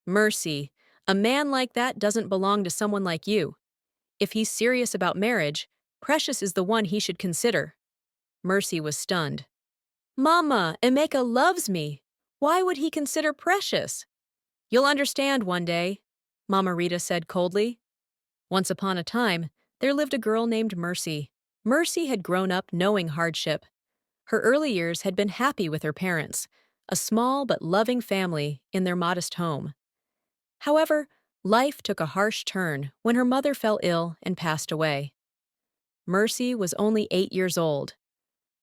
Mercy, a man like that doesn't belong to someone like you. If he's serious about marriage, Precious is the one he should consider. Mercy was stunned. Mama, Emeka loves me. Why would he consider Precious? You'll understand one day, Mama Rita said coldly. Once upon a time, there lived a girl named Mercy. Mercy had grown up knowing hardship. Her early years had been happy with her parents, a small but loving family in their modest home. However, life took a harsh turn when her mother fell ill and passed away. Mercy was only 8 years old.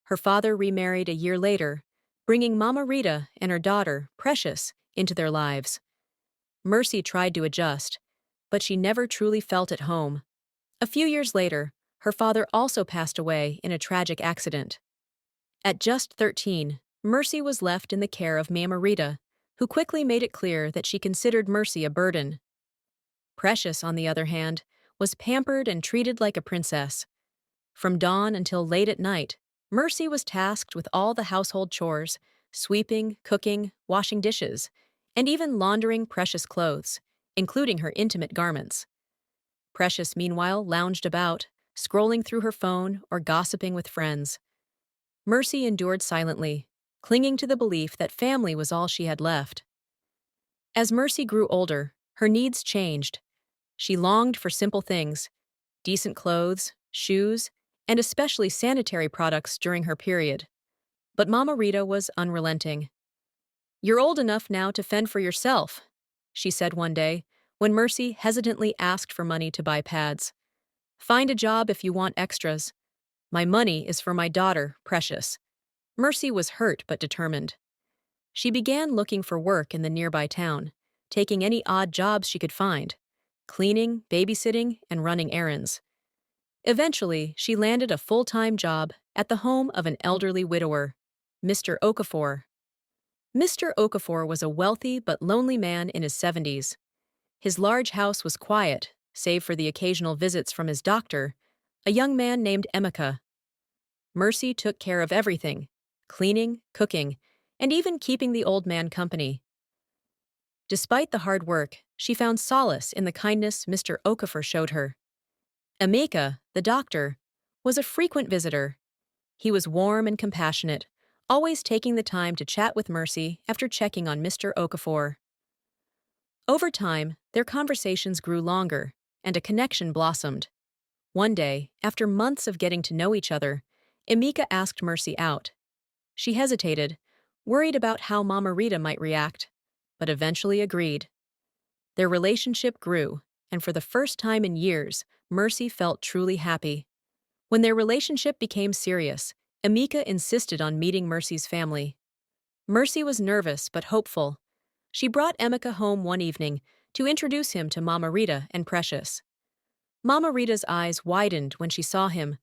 Her father remarried a year later, bringing Mama Rita and her daughter, Precious, into their lives. Mercy tried to adjust, but she never truly felt at home. A few years later, her father also passed away in a tragic accident. At just 13, Mercy was left in the care of Mama Rita, who quickly made it clear that she considered Mercy a burden. Precious, on the other hand, was pampered and treated like a princess. From dawn until late at night, Mercy was tasked with all the household chores, sweeping, cooking, washing dishes, and even laundering Precious clothes, including her intimate garments. Precious, meanwhile, lounged about, scrolling through her phone or gossiping with friends. Mercy endured silently, clinging to the belief that family was all she had left. As Mercy grew older, her needs changed. She longed for simple things: decent clothes, shoes, and especially sanitary products during her period. But Mama Rita was unrelenting. "You're old enough now to fend for yourself," she said one day, when Mercy hesitantly asked for money to buy pads. "Find a job if you want extras. My money is for my daughter, Precious." Mercy was hurt but determined. She began looking for work in the nearby town, taking any odd jobs she could find: cleaning, babysitting, and running errands. Eventually, she landed a full-time job at the home of an elderly widower, Mr. Okafor. Mr. Okafor was a wealthy but lonely man in his 70s. His large house was quiet, save for the occasional visits from his doctor, a young man named Emeka. Mercy took care of everything: cleaning, cooking, and even keeping the old man company. Despite the hard work, she found solace in the kindness Mr. Okafor showed her. Emeka, the doctor, was a frequent visitor. He was warm and compassionate, always taking the time to chat with Mercy after checking on Mr. Okafor. Over time, their conversations grew longer, and a connection blossomed. One day, after months of getting to know each other, Emeka asked Mercy out. She hesitated, worried about how Mama Rita might react, but eventually agreed. Their relationship grew, and for the first time in years, Mercy felt truly happy. When their relationship became serious, Emeka insisted on meeting Mercy's family. Mercy was nervous but hopeful. She brought Emeka home one evening to introduce him to Mama Rita and Precious. Mama Rita's eyes widened when she saw him,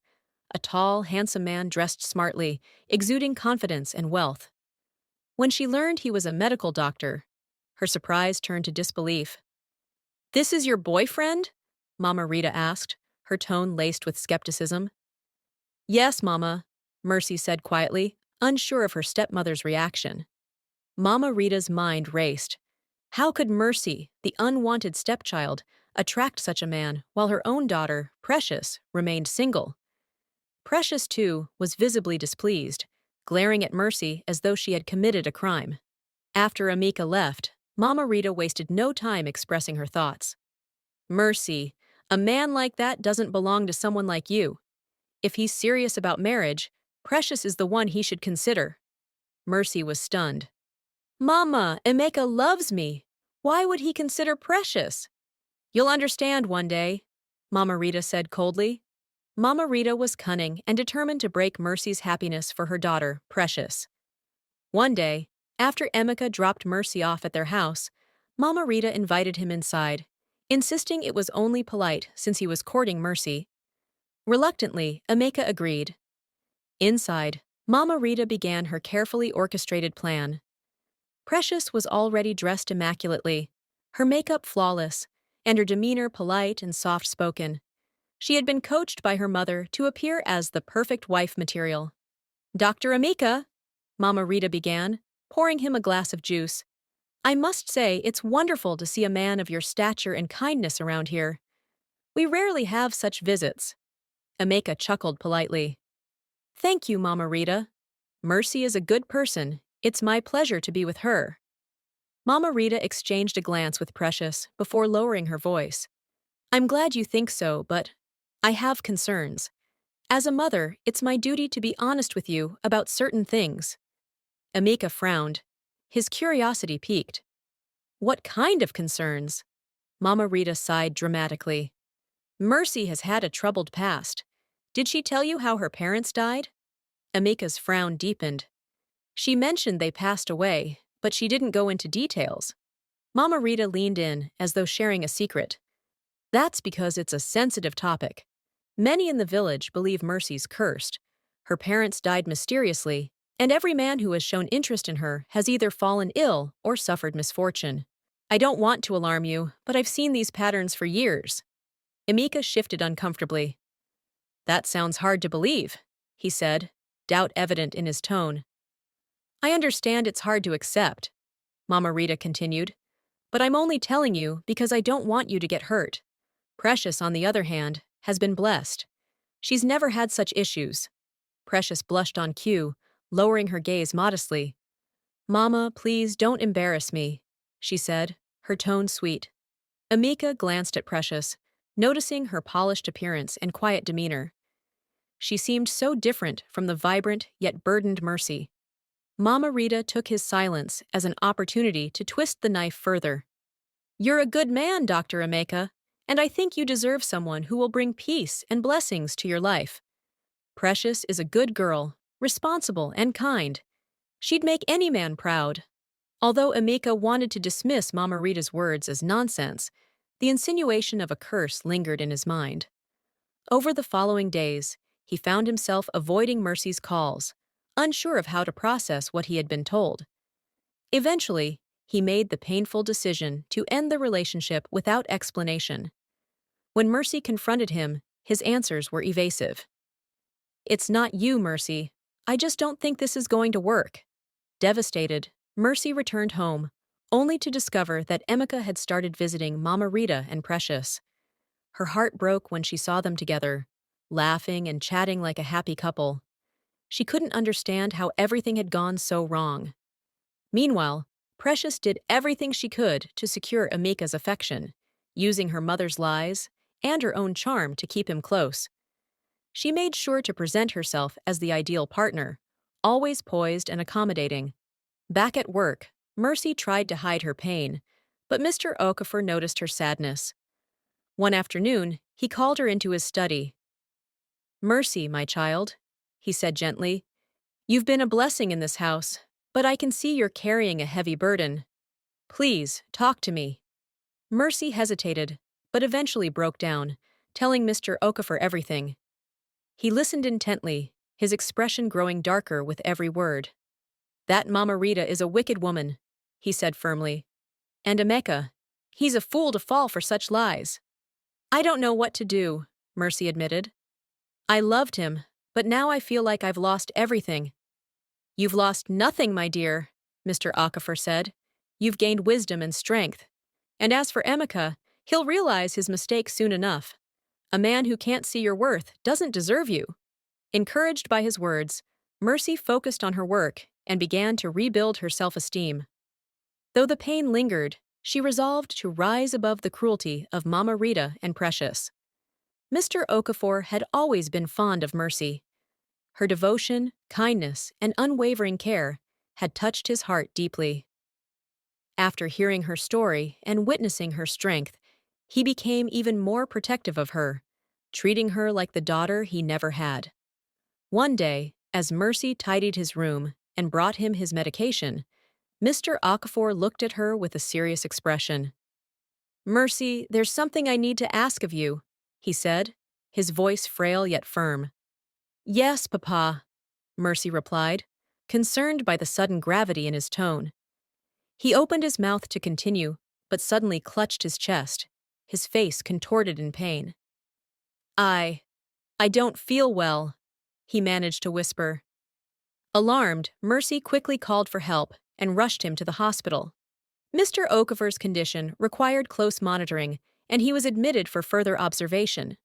a tall, handsome man dressed smartly, exuding confidence and wealth. When she learned he was a medical doctor, her surprise turned to disbelief. "This is your boyfriend?" Mama Rita asked, her tone laced with skepticism. "Yes, Mama," Mercy said quietly, unsure of her stepmother's reaction. Mama Rita's mind raced. How could Mercy, the unwanted stepchild, attract such a man while her own daughter, Precious, remained single? Precious, too, was visibly displeased, glaring at Mercy as though she had committed a crime. After Emeka left, Mama Rita wasted no time expressing her thoughts. "Mercy, a man like that doesn't belong to someone like you. If he's serious about marriage, Precious is the one he should consider." Mercy was stunned. "Mama, Emeka loves me. Why would he consider Precious?" "You'll understand one day," Mama Rita said coldly. Mama Rita was cunning and determined to break Mercy's happiness for her daughter, Precious. One day, after Emeka dropped Mercy off at their house, Mama Rita invited him inside, insisting it was only polite since he was courting Mercy. Reluctantly, Emeka agreed. Inside, Mama Rita began her carefully orchestrated plan. Precious was already dressed immaculately, her makeup flawless, and her demeanor polite and soft-spoken. She had been coached by her mother to appear as the perfect wife material. "Dr. Emeka," Mama Rita began, pouring him a glass of juice, I must say, it's wonderful to see a man of your stature and kindness around here. We rarely have such visits. Emeka chuckled politely. Thank you, Mama Rita. Mercy is a good person. It's my pleasure to be with her. Mama Rita exchanged a glance with Precious before lowering her voice. I'm glad you think so, but I have concerns. As a mother, it's my duty to be honest with you about certain things. Emeka frowned. His curiosity piqued. What kind of concerns? Mama Rita sighed dramatically. Mercy has had a troubled past. Did she tell you how her parents died? Emeka's frown deepened. She mentioned they passed away, but she didn't go into details. Mama Rita leaned in, as though sharing a secret. That's because it's a sensitive topic. Many in the village believe Mercy's cursed. Her parents died mysteriously, and every man who has shown interest in her has either fallen ill or suffered misfortune. I don't want to alarm you, but I've seen these patterns for years. Emeka shifted uncomfortably. That sounds hard to believe, he said, doubt evident in his tone. I understand it's hard to accept, Mama Rita continued, but I'm only telling you because I don't want you to get hurt. Precious, on the other hand, has been blessed. She's never had such issues. Precious blushed on cue, lowering her gaze modestly. Mama, please don't embarrass me, she said, her tone sweet. Emeka glanced at Precious, noticing her polished appearance and quiet demeanor. She seemed so different from the vibrant yet burdened Mercy. Mama Rita took his silence as an opportunity to twist the knife further. You're a good man, Dr. Emeka, and I think you deserve someone who will bring peace and blessings to your life. Precious is a good girl, responsible and kind. She'd make any man proud. Although Emeka wanted to dismiss Mama Rita's words as nonsense, the insinuation of a curse lingered in his mind. Over the following days, he found himself avoiding Mercy's calls, unsure of how to process what he had been told. Eventually, he made the painful decision to end the relationship without explanation. When Mercy confronted him, his answers were evasive. It's not you, Mercy. I just don't think this is going to work. Devastated, Mercy returned home, only to discover that Emeka had started visiting Mama Rita and Precious. Her heart broke when she saw them together, laughing and chatting like a happy couple. She couldn't understand how everything had gone so wrong. Meanwhile, Precious did everything she could to secure Emeka's affection, using her mother's lies and her own charm to keep him close. She made sure to present herself as the ideal partner, always poised and accommodating. Back at work, Mercy tried to hide her pain, but Mr. Okafor noticed her sadness. One afternoon, he called her into his study. Mercy, my child, he said gently, you've been a blessing in this house, but I can see you're carrying a heavy burden. Please, talk to me. Mercy hesitated, but eventually broke down, telling Mr. Okafor everything. He listened intently, his expression growing darker with every word. That Mama Rita is a wicked woman, he said firmly. And Emeka, he's a fool to fall for such lies. I don't know what to do, Mercy admitted. I loved him, but now I feel like I've lost everything. You've lost nothing, my dear, Mr. Okafor said. You've gained wisdom and strength. And as for Emeka, he'll realize his mistake soon enough. A man who can't see your worth doesn't deserve you. Encouraged by his words, Mercy focused on her work and began to rebuild her self-esteem. Though the pain lingered, she resolved to rise above the cruelty of Mama Rita and Precious. Mr. Okafor had always been fond of Mercy. Her devotion, kindness, and unwavering care had touched his heart deeply. After hearing her story and witnessing her strength, he became even more protective of her, treating her like the daughter he never had. One day, as Mercy tidied his room and brought him his medication, Mr. Okafor looked at her with a serious expression. Mercy, there's something I need to ask of you, he said, his voice frail yet firm. Yes, Papa, Mercy replied, concerned by the sudden gravity in his tone. He opened his mouth to continue, but suddenly clutched his chest, his face contorted in pain. I don't feel well, he managed to whisper. Alarmed, Mercy quickly called for help and rushed him to the hospital. Mr. Okafor's condition required close monitoring, and he was admitted for further observation.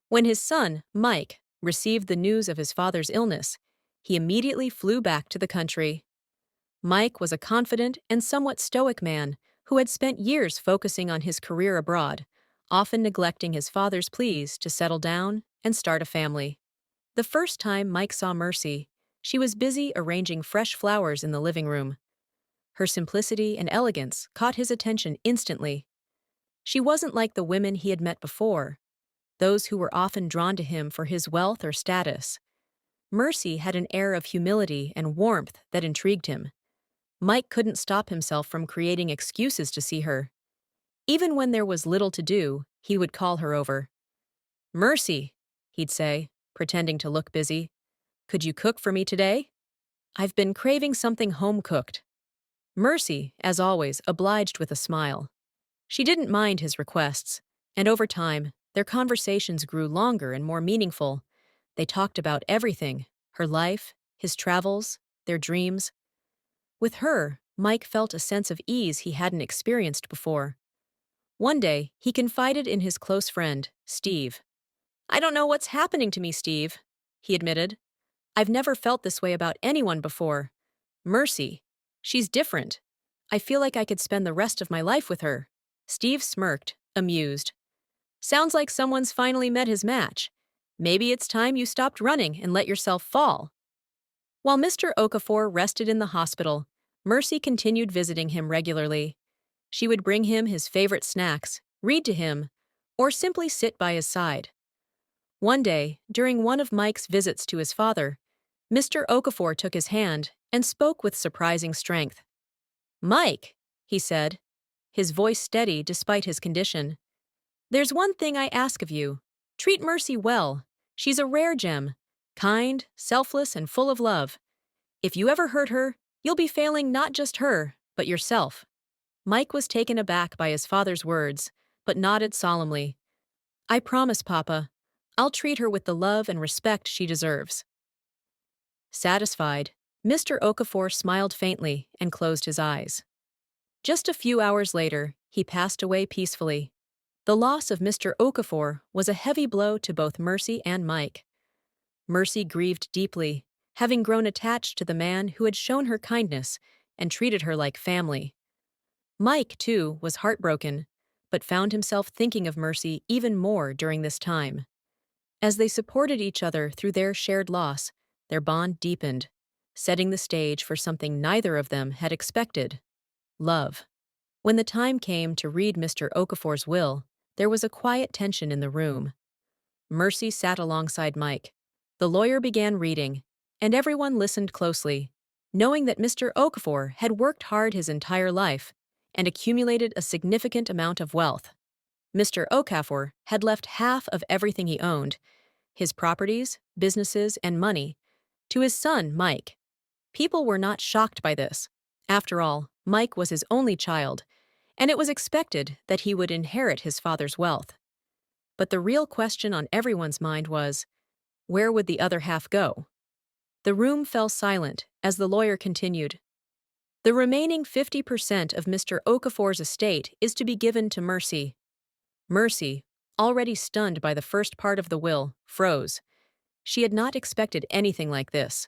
When his son, Mike, received the news of his father's illness, he immediately flew back to the country. Mike was a confident and somewhat stoic man who had spent years focusing on his career abroad, often neglecting his father's pleas to settle down and start a family. The first time Mike saw Mercy, she was busy arranging fresh flowers in the living room. Her simplicity and elegance caught his attention instantly. She wasn't like the women he had met before, those who were often drawn to him for his wealth or status. Mercy had an air of humility and warmth that intrigued him. Mike couldn't stop himself from creating excuses to see her. Even when there was little to do, he would call her over. "Mercy," he'd say, pretending to look busy, "could you cook for me today? I've been craving something home-cooked." Mercy, as always, obliged with a smile. She didn't mind his requests, and over time, their conversations grew longer and more meaningful. They talked about everything: her life, his travels, their dreams. With her, Mike felt a sense of ease he hadn't experienced before. One day, he confided in his close friend, Steve. "I don't know what's happening to me, Steve," he admitted. "I've never felt this way about anyone before. Mercy, she's different. I feel like I could spend the rest of my life with her." Steve smirked, amused. "Sounds like someone's finally met his match. Maybe it's time you stopped running and let yourself fall." While Mr. Okafor rested in the hospital, Mercy continued visiting him regularly. She would bring him his favorite snacks, read to him, or simply sit by his side. One day, during one of Mike's visits to his father, Mr. Okafor took his hand and spoke with surprising strength. "Mike," he said, his voice steady despite his condition, "there's one thing I ask of you. Treat Mercy well. She's a rare gem, kind, selfless, and full of love. If you ever hurt her, you'll be failing not just her, but yourself." Mike was taken aback by his father's words, but nodded solemnly. "I promise, Papa. I'll treat her with the love and respect she deserves." Satisfied, Mr. Okafor smiled faintly and closed his eyes. Just a few hours later, he passed away peacefully. The loss of Mr. Okafor was a heavy blow to both Mercy and Mike. Mercy grieved deeply, having grown attached to the man who had shown her kindness and treated her like family. Mike, too, was heartbroken, but found himself thinking of Mercy even more during this time. As they supported each other through their shared loss, their bond deepened, setting the stage for something neither of them had expected: love. When the time came to read Mr. Okafor's will, there was a quiet tension in the room. Mercy sat alongside Mike. The lawyer began reading, and everyone listened closely, knowing that Mr. Okafor had worked hard his entire life and accumulated a significant amount of wealth. Mr. Okafor had left half of everything he owned, his properties, businesses, and money, to his son, Mike. People were not shocked by this. After all, Mike was his only child, and it was expected that he would inherit his father's wealth. But the real question on everyone's mind was, where would the other half go? The room fell silent as the lawyer continued. "The remaining 50% of Mr. Okafor's estate is to be given to Mercy." Mercy, already stunned by the first part of the will, froze. She had not expected anything like this.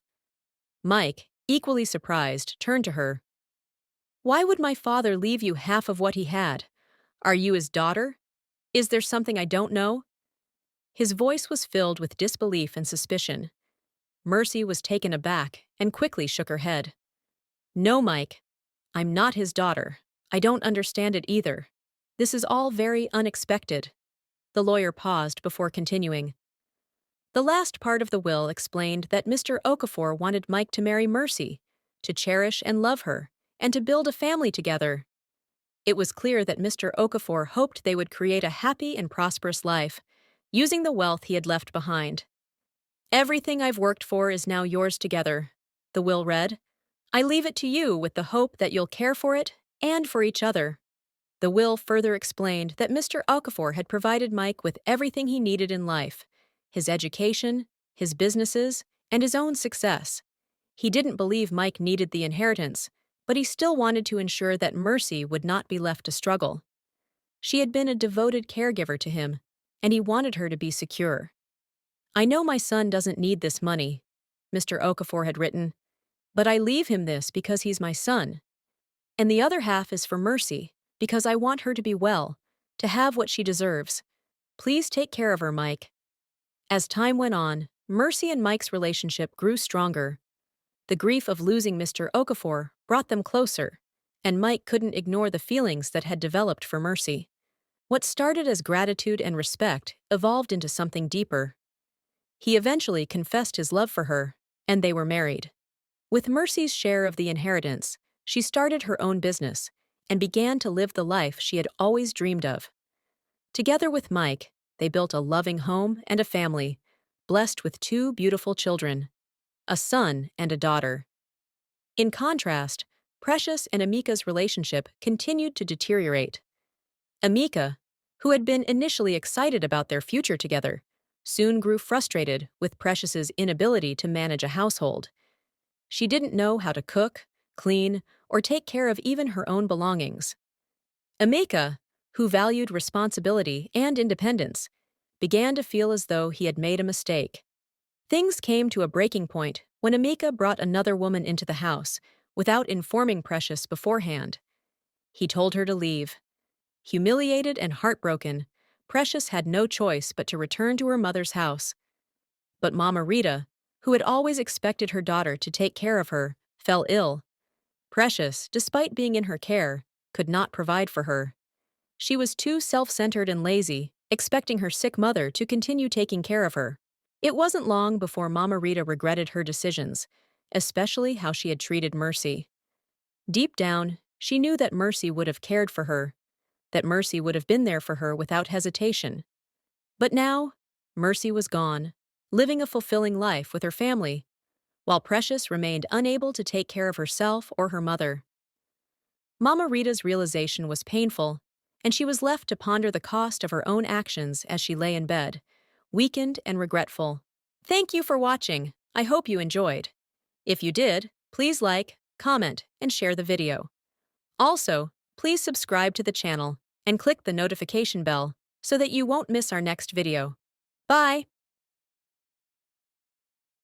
Mike, equally surprised, turned to her. "Why would my father leave you half of what he had? Are you his daughter? Is there something I don't know?" His voice was filled with disbelief and suspicion. Mercy was taken aback and quickly shook her head. "No, Mike. I'm not his daughter. I don't understand it either. This is all very unexpected." The lawyer paused before continuing. The last part of the will explained that Mr. Okafor wanted Mike to marry Mercy, to cherish and love her, and to build a family together. It was clear that Mr. Okafor hoped they would create a happy and prosperous life, using the wealth he had left behind. "Everything I've worked for is now yours together," the will read. "I leave it to you with the hope that you'll care for it and for each other." The will further explained that Mr. Okafor had provided Mike with everything he needed in life: his education, his businesses, and his own success. He didn't believe Mike needed the inheritance, but he still wanted to ensure that Mercy would not be left to struggle. She had been a devoted caregiver to him, and he wanted her to be secure. "I know my son doesn't need this money," Mr. Okafor had written, "but I leave him this because he's my son. And the other half is for Mercy, because I want her to be well, to have what she deserves. Please take care of her, Mike." As time went on, Mercy and Mike's relationship grew stronger. The grief of losing Mr. Okafor brought them closer, and Mike couldn't ignore the feelings that had developed for Mercy. What started as gratitude and respect evolved into something deeper. He eventually confessed his love for her, and they were married. With Mercy's share of the inheritance, she started her own business and began to live the life she had always dreamed of. Together with Mike, they built a loving home and a family, blessed with 2 beautiful children, a son and a daughter. In contrast, Precious and Amika's relationship continued to deteriorate. Amika, who had been initially excited about their future together, soon grew frustrated with Precious's inability to manage a household. She didn't know how to cook, clean, or take care of even her own belongings. Amika, who valued responsibility and independence, began to feel as though he had made a mistake. Things came to a breaking point when Amika brought another woman into the house without informing Precious beforehand. He told her to leave. Humiliated and heartbroken, Precious had no choice but to return to her mother's house. But Mama Rita, who had always expected her daughter to take care of her, fell ill. Precious, despite being in her care, could not provide for her. She was too self-centered and lazy, expecting her sick mother to continue taking care of her. It wasn't long before Mama Rita regretted her decisions, especially how she had treated Mercy. Deep down, she knew that Mercy would have cared for her, that Mercy would have been there for her without hesitation. But now, Mercy was gone, living a fulfilling life with her family, while Precious remained unable to take care of herself or her mother. Mama Rita's realization was painful, and she was left to ponder the cost of her own actions as she lay in bed, weakened and regretful. Thank you for watching. I hope you enjoyed. If you did, please like, comment, and share the video. Also, please subscribe to the channel and click the notification bell so that you won't miss our next video. Bye!